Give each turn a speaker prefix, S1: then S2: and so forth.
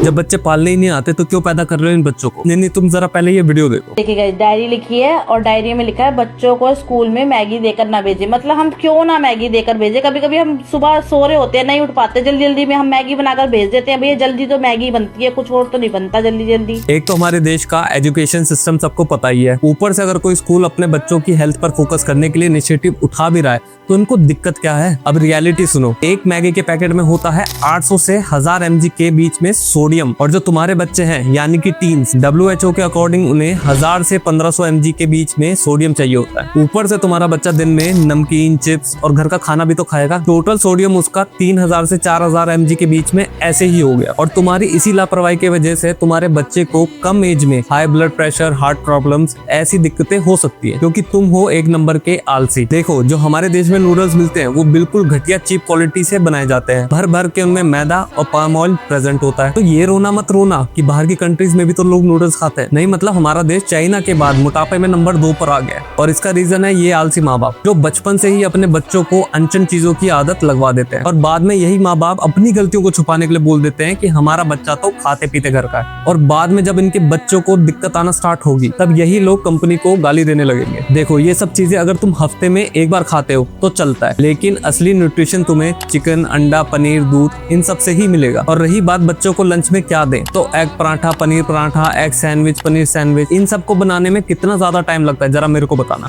S1: जब बच्चे पालने ही नहीं आते तो क्यों पैदा कर रहे हो इन बच्चों को? नहीं, तुम जरा पहले ये वीडियो देखो।
S2: देखिए गाइस, डायरी लिखी है और डायरी में लिखा है बच्चों को स्कूल में मैगी देकर ना भेजे। मतलब हम क्यों ना मैगी देकर भेजे? कभी कभी हम सुबह सो रहे होते हैं, नहीं उठ पाते, जल्दी जल्दी में हम मैगी बनाकर भेज देते हैं। भैया जल्दी तो मैगी बनती है, कुछ और तो नहीं बनता जल्दी जल्दी।
S1: एक तो हमारे देश का एजुकेशन सिस्टम सबको पता ही है, ऊपर से अगर कोई स्कूल अपने बच्चों की हेल्थ पर फोकस करने के लिए इनिशिएटिव उठा भी रहा है तो इनको दिक्कत क्या है? अब रियलिटी सुनो, एक मैगी के पैकेट में होता है 800 से 1000 mg के बीच में सोडियम, और जो तुम्हारे बच्चे हैं यानी कि टीन्स, WHO के अकॉर्डिंग उन्हें 1000 से 1500 mg के बीच में सोडियम चाहिए होता है। ऊपर से तुम्हारा बच्चा दिन में नमकीन, चिप्स और घर का खाना भी तो खाएगा। टोटल सोडियम उसका 3000 से 4000 mg के बीच में ऐसे ही हो गया। और तुम्हारी इसी लापरवाही की वजह से तुम्हारे बच्चे को कम एज में high blood pressure, heart problems, ऐसी दिक्कतें हो सकती है क्योंकि तुम हो एक नंबर के आलसी। देखो, जो हमारे देश में नूडल्स मिलते हैं वो बिल्कुल घटिया चीप क्वालिटी से बनाए जाते हैं, भर भर के उनमें मैदा और पाम ऑयल प्रेजेंट होता है। तो ये रोना मत रोना कि बाहर की कंट्रीज में भी तो लोग नूडल्स खाते हैं। नहीं, मतलब हमारा देश चाइना के बाद मोटापे में नंबर 2 पर आ गया है और इसका रीजन है ये आलसी माँ बाप, जो बचपन से ही अपने बच्चों को अनचन चीजों की आदत लगवा देते हैं और बाद में यही माँ बाप अपनी गलतियों को छुपाने के लिए बोल देते हैं कि हमारा बच्चा तो खाते पीते घर का है। और बाद में जब इनके बच्चों को दिक्कत आना स्टार्ट होगी तब यही लोग कंपनी को गाली देने लगेंगे। देखो, ये सब चीजें अगर तुम हफ्ते में एक बार खाते हो तो चलता है, लेकिन असली न्यूट्रिशन तुम्हें चिकन, अंडा, पनीर, दूध, इन सब से ही मिलेगा। और रही बात बच्चों को लंच में क्या दें, तो egg paratha, paneer paratha, egg sandwich, paneer sandwich, इन सब को बनाने में कितना ज्यादा टाइम लगता है जरा मेरे को बताना।